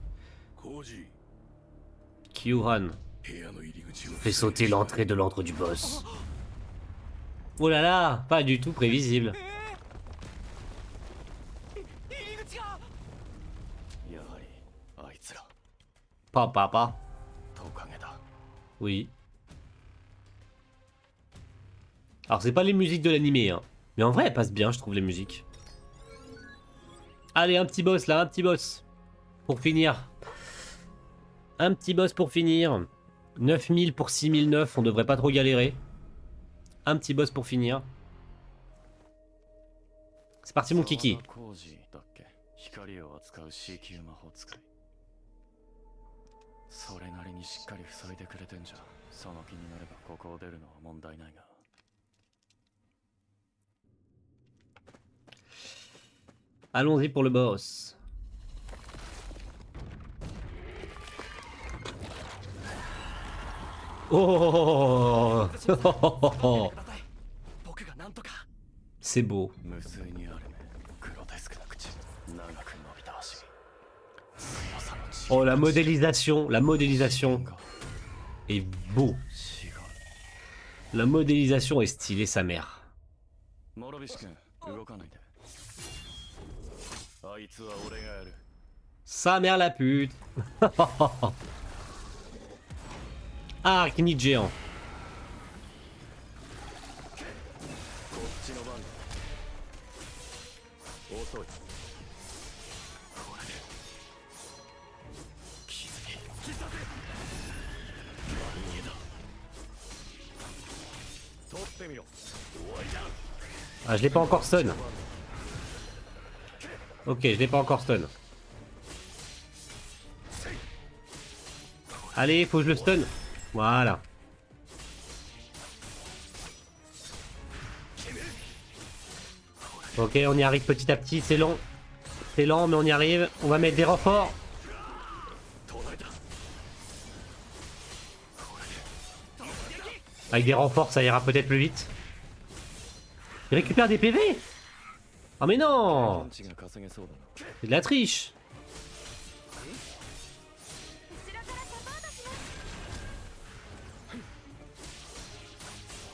Kyohan fait sauter l'entrée de l'antre du boss. Oh là là, pas du tout prévisible. Papa. Oui. Alors c'est pas les musiques de l'animé, hein. Mais en vrai, elles passent bien, je trouve, les musiques. Allez, un petit boss là, un petit boss. Pour finir. Un petit boss pour finir. 9000 pour 6009, on devrait pas trop galérer. Un petit boss pour finir. C'est parti mon kiki. Allons-y pour le boss. Oh, c'est beau. Oh, la modélisation est beau. La modélisation est stylée, sa mère. Sa mère la pute. Ah, Arachnide géant. Ah, je l'ai pas encore stun. Ok, je l'ai pas encore stun. Allez, faut que je le stun. Voilà. Ok, on y arrive petit à petit, c'est long. C'est lent, mais on y arrive. On va mettre des renforts. Avec des renforts, ça ira peut-être plus vite. Il récupère des PV. Ah mais non, c'est de la triche.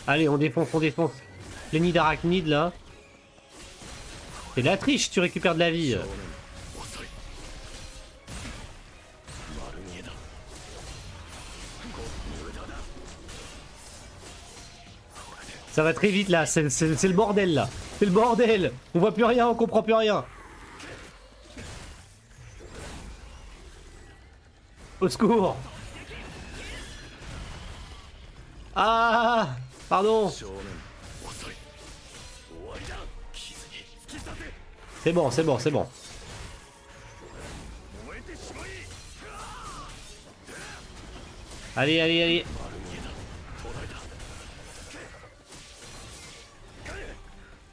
Allez, on défonce, on défonce. Les nids d'arachnides là. C'est de la triche, tu récupères de la vie. Ça va très vite là, c'est le bordel là. C'est le bordel. On voit plus rien, on comprend plus rien. Au secours. Ah, pardon. C'est bon, c'est bon, c'est bon. Allez, allez, allez.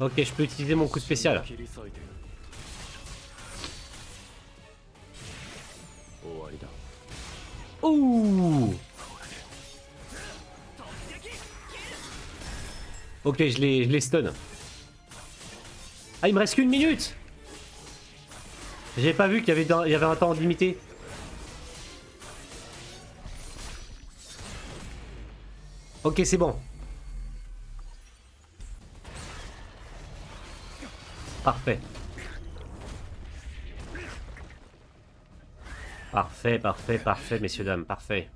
Ok, je peux utiliser mon coup spécial. Ouh. Ok, je les stun. Ah, il me reste qu'une minute. J'ai pas vu qu'il y avait un temps limité. Ok, c'est bon. Parfait. Parfait, parfait, parfait, messieurs, dames, parfait.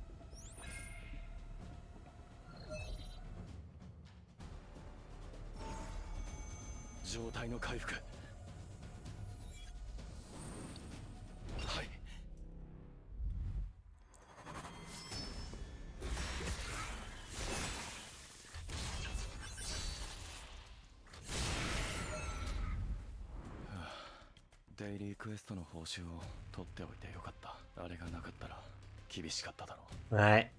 Ouais.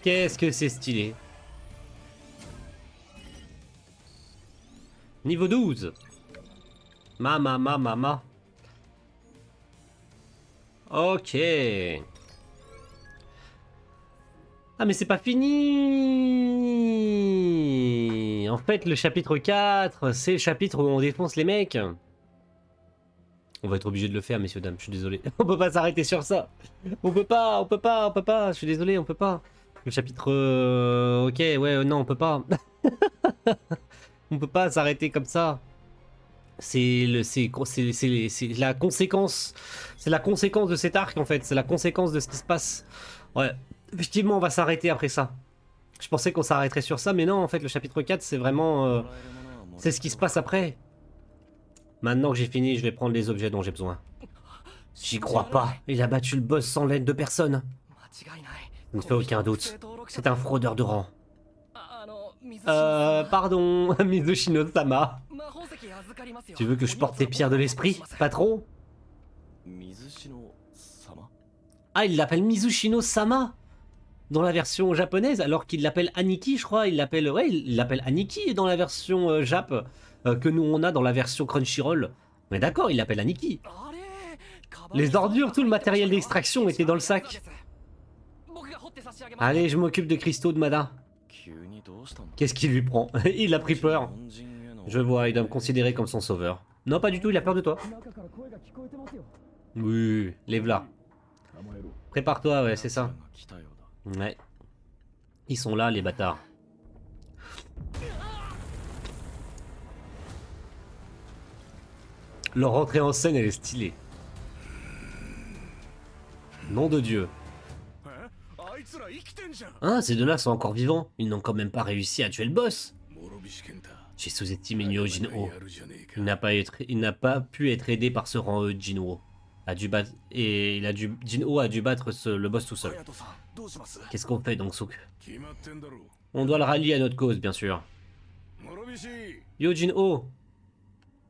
Qu'est-ce que c'est stylé. Niveau 12. Mama. Ok. Ah mais c'est pas fini. En fait le chapitre 4, c'est le chapitre où on défonce les mecs. On va être obligé de le faire, messieurs, dames, je suis désolé. On peut pas s'arrêter sur ça. On peut pas. Je suis désolé, on peut pas. Le chapitre... Ok, ouais, non, on peut pas. On peut pas s'arrêter comme ça. C'est la conséquence. C'est la conséquence de cet arc, en fait. C'est la conséquence de ce qui se passe. Ouais, effectivement, on va s'arrêter après ça. Je pensais qu'on s'arrêterait sur ça, mais non, en fait, le chapitre 4, c'est vraiment... c'est ce qui se passe après. Maintenant que j'ai fini, je vais prendre les objets dont j'ai besoin. J'y crois pas. Il a battu le boss sans l'aide de personne. Il ne fait aucun doute. C'est un fraudeur de rang. Pardon, Mizushino-sama. Tu veux que je porte tes pierres de l'esprit, patron? Ah, il l'appelle Mizushino-sama dans la version japonaise, alors qu'il l'appelle Aniki, je crois. Il l'appelle, ouais, il l'appelle Aniki dans la version Jap, que nous on a dans la version Crunchyroll. Mais d'accord, il l'appelle Aniki. Les ordures, tout le matériel d'extraction était dans le sac. Allez, je m'occupe de Christo de Mada. Qu'est-ce qui lui prend? Il a pris peur. Je vois, il doit me considérer comme son sauveur. Non, pas du tout, il a peur de toi. Oui, lève là. Prépare-toi, ouais, c'est ça. Ouais. Ils sont là, les bâtards. Leur entrée en scène, elle est stylée. Nom de Dieu. Ah, ces deux-là sont encore vivants. Ils n'ont quand même pas réussi à tuer le boss. J'ai sous-estimé Nyo Jinho. Il n'a pas pu être aidé par ce rang Jinho. Et Jinho a dû battre le boss tout seul. 隼人さんどうします？ Qu'est-ce qu'on fait donc, Sook? 決まってんだろ On doit le rallier à notre cause, bien sûr. 諸菱 Yo Jinho.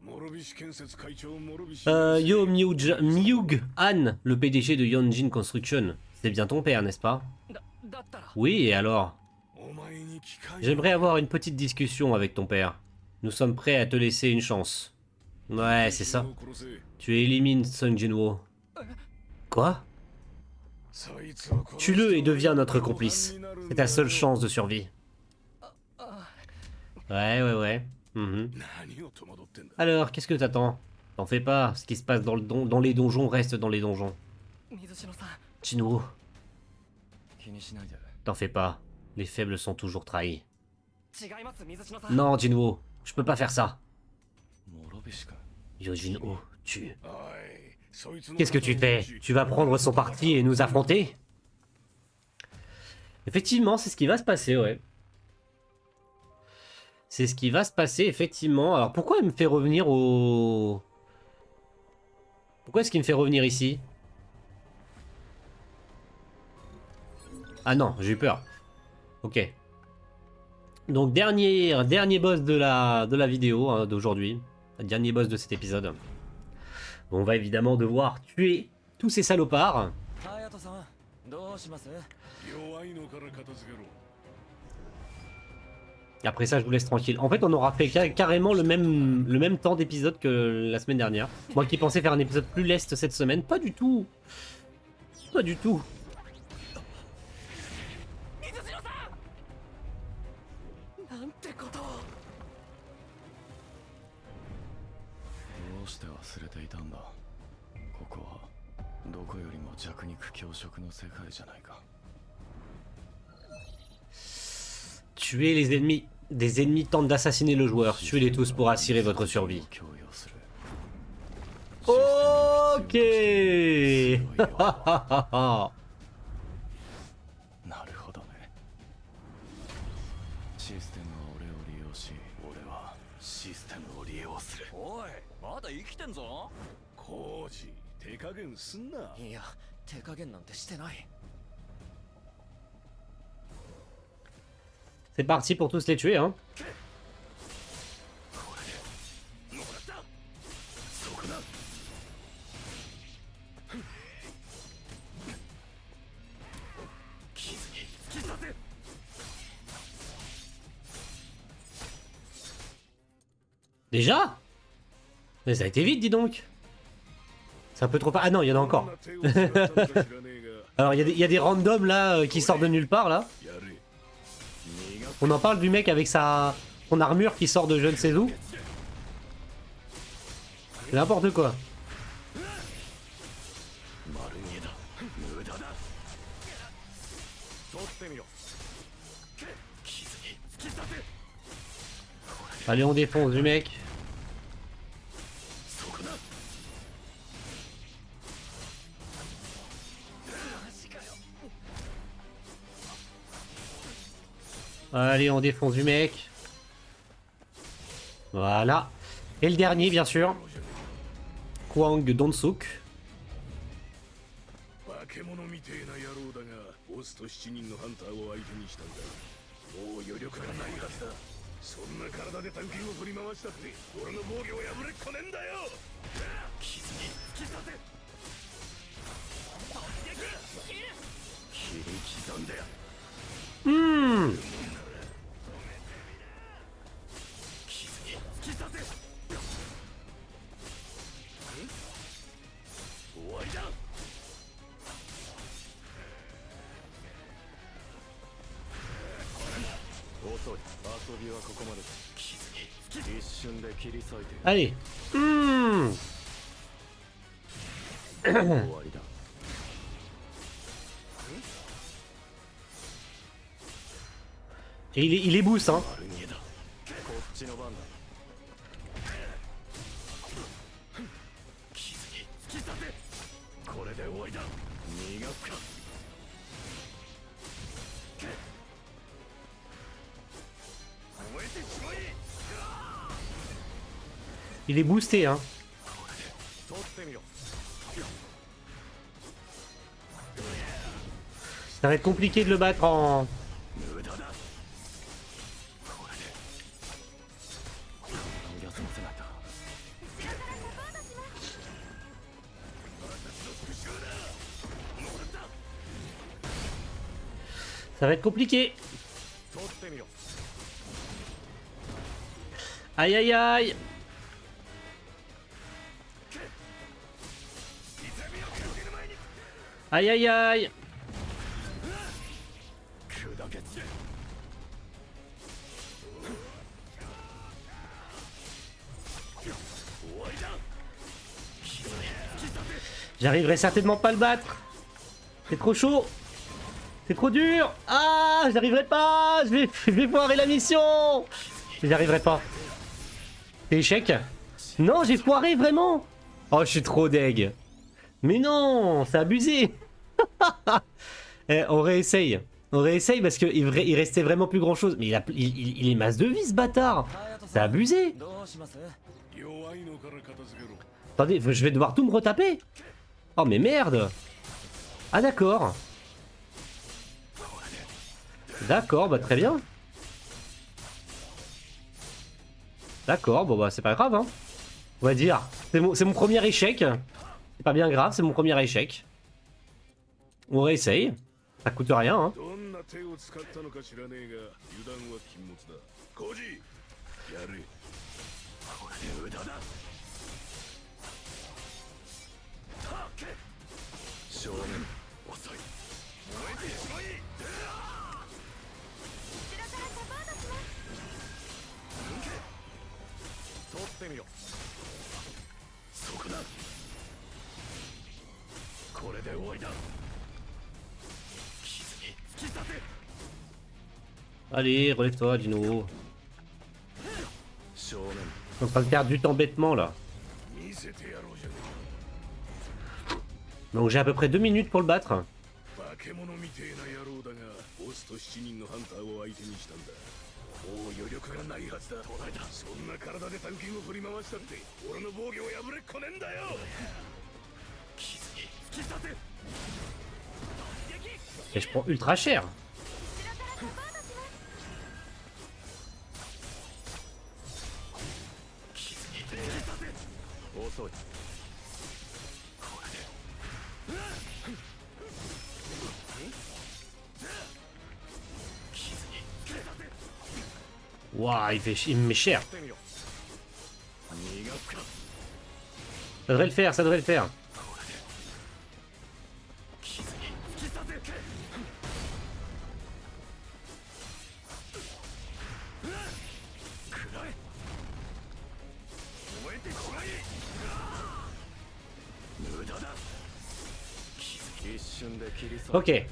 諸菱建設会長諸菱 Yo Myug Han, le PDG de Yonjin Construction. C'est bien ton père, n'est-ce pas? だったら Oui, et alors? お前に機会を J'aimerais avoir une petite discussion avec ton père. Nous sommes prêts à te laisser une chance. Ouais, c'est ça. 殺せ Tu élimines Sung Jinwo. Quoi? そいつを殺して Tue-le et deviens notre complice. C'est ta seule chance de survie. Ouais. Mhm. 何を戸惑ってんだ Alors, qu'est-ce que t'attends? T'en fais pas, ce qui se passe dans les donjons reste dans les donjons. 水篠さん Jinwo, 気にしないで t'en fais pas. Les faibles sont toujours trahis. 違います水篠さん Non, Jinwo, je peux pas faire ça. 諸菱君 Yo Jinho, tu... おいそいつの Qu'est-ce que tu fais? Tu vas prendre son parti et nous affronter? Effectivement, c'est ce qui va se passer, ouais. C'est ce qui va se passer, effectivement. Alors, pourquoi il me fait revenir au... Pourquoi est-ce qu'il me fait revenir ici? Ah non, j'ai eu peur. Ok. Donc, dernier boss de la vidéo, hein, d'aujourd'hui. Dernier boss de cet épisode. On va évidemment devoir tuer tous ces salopards. 隼人さんどうします？弱いのから片付けろ Après ça, je vous laisse tranquille. En fait, on aura fait carrément le même temps d'épisode que la semaine dernière. Moi qui pensais faire un épisode plus leste cette semaine, pas du tout. Pas du tout. 水篠さんなんてことをどうして忘れていたんだ。ここはどこよりも弱肉強食の世界じゃないか。 Tuez les ennemis. Des ennemis tentent d'assassiner le joueur. Tuez-les tous pour assurer votre survie. 強要する。 Ok. なるほどね。システムは俺を利用し、俺はシステムを利用する。おいまだ生きてんぞ工事手加減すんないや手加減なんてしてない C'est parti pour tous les tuer, hein. そこだ Déjà? Mais ça a été vite, dis donc. C'est un peu trop... Ah non, il y en a encore. Alors, il y a des randoms là qui sortent de nulle part là. On en parle du mec avec son armure qui sort de je ne sais où. C'est n'importe quoi. Allez, on défonce du mec. Allez, on défonce du mec. Voilà. Et le dernier, bien sûr. Kwang Donsuk. 化け物みてえな野郎だがオスと7人のハンターを相手にしたんだもう余力がないはずだそんな体で探検を振り回したって俺の防御を破れっこねえんだよ傷に突き刺せ切り刻んでや Hmm. 傷に突き刺せ終わりだ遅い。遊びはここまでだ。一瞬で切り裂いて Allez. Hmm. 終わりだ。 Et il est boost, hein. 丸見えだ。こっちの番だ。傷に突き刺せ。これで終わりだ。逃がすか。 Il est boosté, hein. 取ってみろ。Ça va être compliqué de le battre en... 無駄だこれで体を休ませないと Ça va être compliqué. 取ってみろ Aïe aïe aïe. Aïe aïe aïe. 砕けつ J'arriverai certainement pas à le battre. C'est trop chaud. C'est trop dur. Ah, j'arriverai pas. Je vais foirer la mission. J'y arriverai pas. C'est échec. Non, j'ai foiré vraiment. Oh, je suis trop deg. Mais non, c'est abusé. Eh, on réessaye. On réessaye parce qu'il restait vraiment plus grand chose. Mais il est masse de vie ce bâtard. C'est abusé. どうします？弱いのから片付けろ。 Attendez, je vais devoir tout me retaper. Oh mais merde. Ah d'accord. D'accord, bah très bien. D'accord, bon bah c'est pas grave hein. On va dire. C'est mon premier échec. C'est pas bien grave, c'est mon premier échec. On réessaye. Ça coûte rien hein. どんな手を使ったのか知らねえが、油断は禁物だ。コージ、やれ。これで無駄だ。正面遅い。燃えてしまい。取ってみろそこだ。これで終わりだ。傷に突き刺せ。 Allez, relève-toi, Dino. 正面 On est en train de perdre du temps bêtement là. 見せてやろうじゃね Donc j'ai à peu près 2 minutes pour le battre. えか。化け物みてえな野郎だが、ボスと7人のハンターを相手にしたんだ。もう余力がないはずだ。そんな体で探検を振り回したって、俺の防御を破れっこねえんだよ。傷に突き刺せ。 Et je prends ultra cher. 遅い Waouh, il me met cher. 取ってみろ逃がすか Ça devrait le faire, ça devrait le faire. 傷に突き刺せ。食らえ。燃えてしまい。無駄だ。一瞬で切り裂く Ok.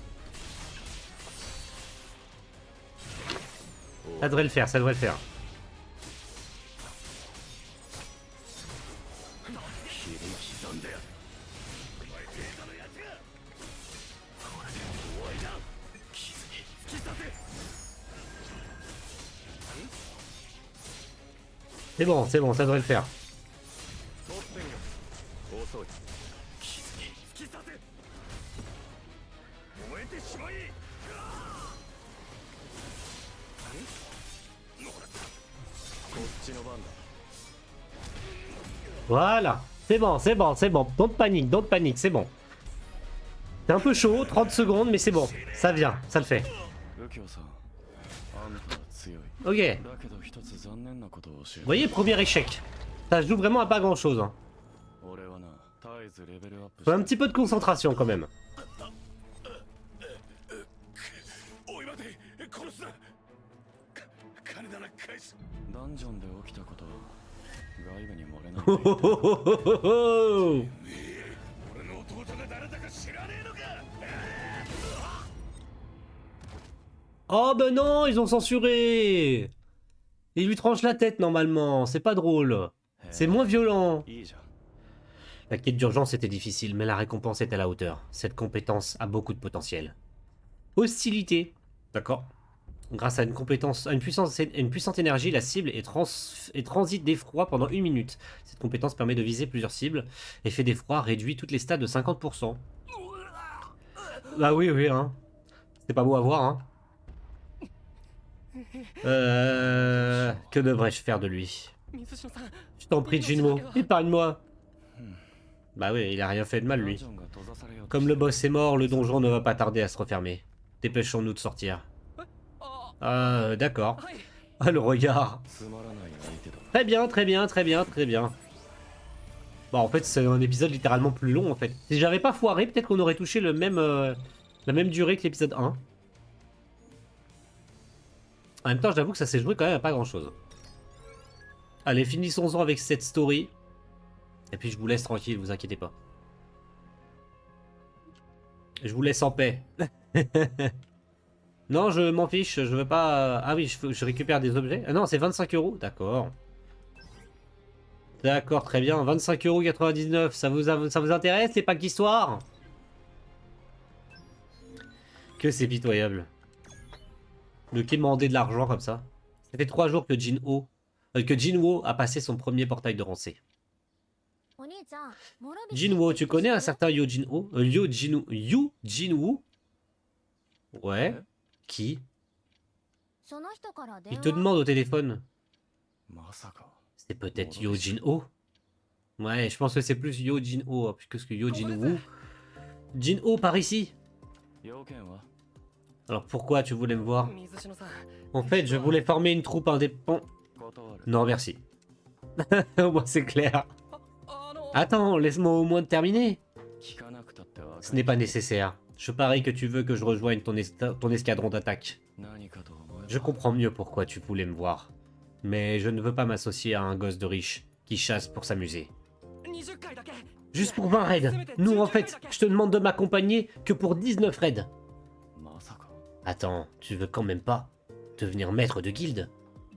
Ça devrait le faire, ça devrait le faire. 切り刻んでやる。お前程度のやつが。これで終わりだ。傷に突き刺せ。 C'est bon, ça devrait le faire. 取ってみろ遅い傷に突き刺せ。燃えてしまい。こっちの番だ Voilà. C'est bon, c'est bon, c'est bon. Don't panique, c'est bon. C'est un peu chaud, 30 secondes, mais c'est bon. Ça vient, ça le fait. 右京さんあんたは強い Ok. だけど一つ残念なことを教え Vous voyez, premier échec. Ça se joue vraiment à pas grand chose. Hein. 俺はな絶えずレベルアップ Faut un petit peu de concentration quand même. おい待て。殺すな。金なら返す。ダンジョンで起きたこと外部に漏れない Oh, oh, oh, oh, oh, oh. 俺の弟が誰だか知らねえのか。 Oh ben non, ils ont censuré. Il lui tranche la tête normalement, c'est pas drôle. C'est moins violent. いいじゃん La quête d'urgence était difficile, mais la récompense est à la hauteur. Cette compétence a beaucoup de potentiel. Hostilité. D'accord. Grâce à une compétence, à une puissante énergie, la cible est transite d'effroi pendant 1 minute. Cette compétence permet de viser plusieurs cibles. Effet d'effroi réduit toutes les stats de 50%. Bah oui, oui, hein. C'est pas beau à voir, hein. Que devrais-je faire de lui? 水島さん Je t'en prie, Jinwo, épargne-moi. Bah oui, il a rien fait de mal, ダン lui. ジョンが閉ざされようと Comme le boss est mort, le donjon ne va pas tarder à se refermer. Dépêchons-nous de sortir. あ D'accord. はい Ah, le regard. つまらない相手だ Très bien, très bien, très bien, très bien. Bon, en fait, c'est un épisode littéralement plus long, en fait. Si j'avais pas foiré, peut-être qu'on aurait touché le même, la même durée que l'épisode 1. En même temps, j'avoue que ça s'est joué quand même à pas grand-chose. Allez, finissons-en avec cette story. Et puis je vous laisse tranquille, vous inquiétez pas. Je vous laisse en paix. Non, je m'en fiche, je veux pas... Ah oui, je récupère des objets. Ah non, c'est 25 €, d'accord. D'accord, très bien. 25,99 €, ça vous intéresse, les packs d'histoire? Que c'est pitoyable. De qui demander de l'argent comme ça? Ça fait 3 jours que Jinwo a passé son premier portail de rancée. Jinwo, tu connais un certain Yojinwo? Yujinwo? Ouais. Qui? Il te demande au téléphone. まさか C'est peut-être Yojinwo? Ouais, je pense que c'est plus Yojinwo plus que Yojinwo. Jinwo, par ici. 要件は Alors pourquoi tu voulais me voir? 水島さん En fait, je voulais former une troupe indépendante. 断る Non, merci. Moi, c'est clair. あの Attends, laisse-moi au moins terminer. 聞かなくたってわか Ce n'est pas nécessaire. Je parie que tu veux que je rejoigne ton escadron d'attaque. 何かと思えば Je comprends mieux pourquoi tu voulais me voir. Mais je ne veux pas m'associer à un gosse de riche qui chasse pour s'amuser. 20回だけ Juste pour 20 raids. Nous, en fait, je te demande de m'accompagner que pour 19 raids. まさか Attends, tu veux quand même pas devenir maître de guilde?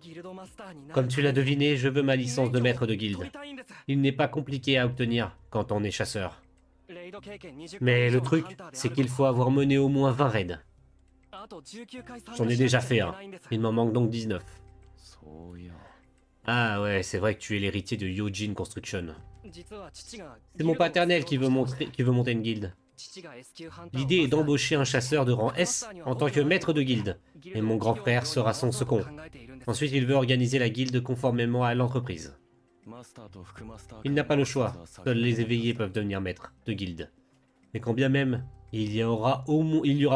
ギルドマスターになる Comme tu l'as deviné, je veux ma licence de maître de 取 guilde. りたいんです Il n'est pas compliqué à obtenir quand on est chasseur. レイド経験20 Mais 回以 le 上の truc, ハンターで c'est ある qu'il と faut avoir mené au moins 20 raids. あと19回参加 J'en ai しな déjà きゃ fait いけ un. ないんです Il m'en manque donc 19. そういや Ah ouais, c'est vrai que tu es l'héritier de Yojin Construction. 実は父が C'est mon paternel qui veut monter une guilde. 父が S 級ハンターを L'idée est d'embaucher un chasseur de rang S en tant que maître de guilde. Et mon grand frère sera son second. Ensuite, il veut organiser la guilde conformément à l'entreprise. マスターと副マスター Il n'a pas le choix. Seuls les éveillés peuvent devenir maîtres de guilde. Mais quand bien même, il y aura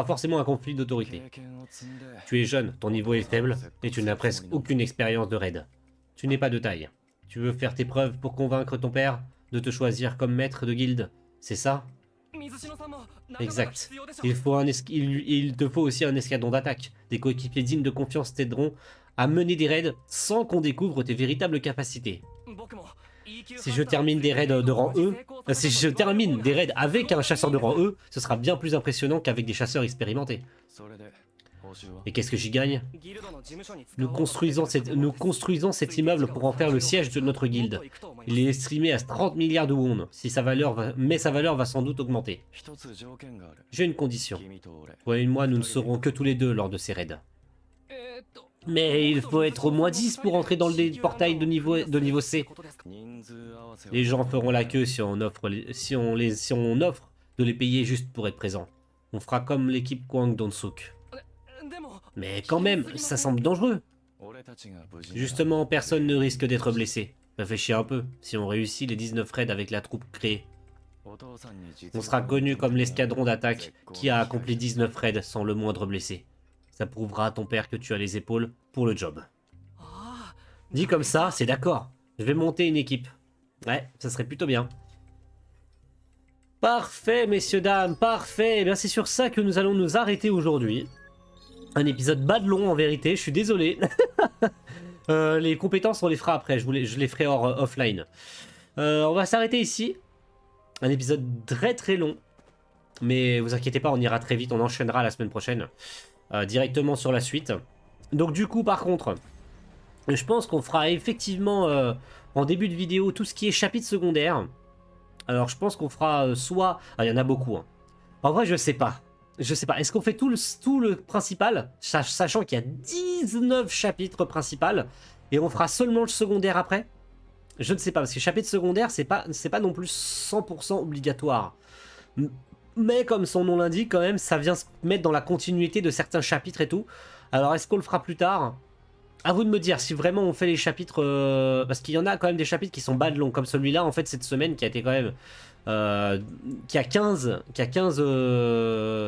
forcément un conflit d'autorité. 経験を積んで Tu es jeune, ton niveau est faible, et tu n'as presque aucune expérience de raid. Tu n'es pas de taille. Tu veux faire tes preuves pour convaincre ton père de te choisir comme maître de guilde, c'est ça? 水島さんも仲間が Exact. 必要でしょ Il te faut aussi un escadron d'attaque. Des coéquipiers dignes de confiance t'aideront à mener des raids sans qu'on découvre tes véritables capacités. 僕も E 級 Si je termine des raids de rang E, si je termine des raids avec un chasseur de rang E, ce sera bien plus impressionnant qu'avec des chasseurs expérimentés. それで報酬は Et qu'est-ce que j'y gagne? ギルドの事務所に使おう Nous construisons cet immeuble pour en faire le siège de notre guilde. Il est estimé à 30 milliards de won, mais sa valeur va sans doute augmenter. 一つ条件がある J'ai une condition. 君と俺 Toi et moi, nous ne serons que tous les deux lors de ces raids. えーっと Mais il faut être au moins 10 pour entrer dans le portail de niveau C. 人数合わせを Les gens feront la queue si on offre de les payer juste pour être présent. On fera comme l'équipe Kwang Donsuk. でも Mais quand même, ça semble dangereux. 俺たちが無事に Justement, personne ne risque d'être blessé. Réfléchis un peu. Si on réussit les 19 raids avec la troupe créée, お父さんに実 on sera connu comme l'escadron d'attaque qui a accompli 19 raids sans le moindre blessé. Ça prouvera à ton père que tu as les épaules pour le job. ああ Dit comme ça, c'est d'accord. Je vais monter une équipe. Ouais, ça serait plutôt bien. Parfait, messieurs, dames, parfait. Eh bien, c'est sur ça que nous allons nous arrêter aujourd'hui. Un épisode bas de long, en vérité, je suis désolé. Les compétences, on les fera après, je les ferai offline. On va s'arrêter ici. Un épisode très très long. Mais vous inquiétez pas, on ira très vite, on enchaînera la semaine prochaine. Directement sur la suite. Donc du coup, par contre, je pense qu'on fera effectivement en début de vidéo tout ce qui est chapitre secondaire. Alors je pense qu'on fera soit... Ah, il y en a beaucoup. Hein. En vrai, je sais pas. Je sais pas. Est-ce qu'on fait tout le principal, sachant qu'il y a 19 chapitres principaux, et on fera seulement le secondaire après? Je ne sais pas, parce que chapitre secondaire, c'est pas non plus 100% obligatoire. Mais comme son nom l'indique, quand même, ça vient se mettre dans la continuité de certains chapitres et tout. Alors, est-ce qu'on le fera plus tard? À vous de me dire si vraiment on fait les chapitres... parce qu'il y en a quand même des chapitres qui sont bad longs, comme celui-là, en fait, cette semaine, qui a été quand même... qui a 15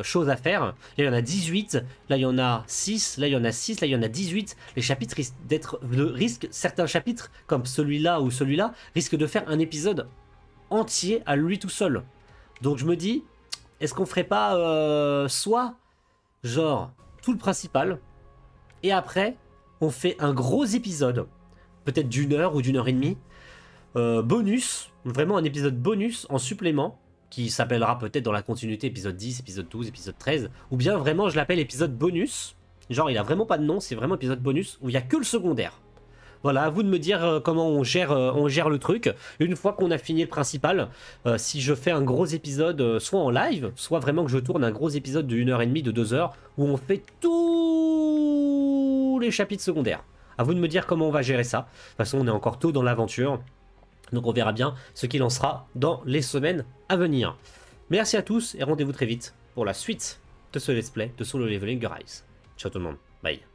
choses à faire. Là, il y en a 18. Là, il y en a 6. Là, il y en a 6. Là, il y en a 18. Les chapitres certains chapitres, comme celui-là ou celui-là, risquent de faire un épisode entier à lui tout seul. Donc, je me dis, est-ce qu'on ferait pas soit, genre, tout le principal, et après, on fait un gros épisode, peut-être d'une heure ou d'une heure et demie, bonus, vraiment un épisode bonus en supplément, qui s'appellera peut-être dans la continuité épisode 10, épisode 12, épisode 13, ou bien vraiment je l'appelle épisode bonus, genre il a vraiment pas de nom, c'est vraiment épisode bonus, où il y a que le secondaire. Voilà, à vous de me dire comment on gère le truc. Une fois qu'on a fini le principal, si je fais un gros épisode, soit en live, soit vraiment que je tourne un gros épisode de 1h30, de 2 heures, où on fait tous les chapitres secondaires. À vous de me dire comment on va gérer ça. De toute façon, on est encore tôt dans l'aventure. Donc on verra bien ce qu'il en sera dans les semaines à venir. Merci à tous et rendez-vous très vite pour la suite de ce let's play de Solo Leveling Rise. Ciao tout le monde, bye.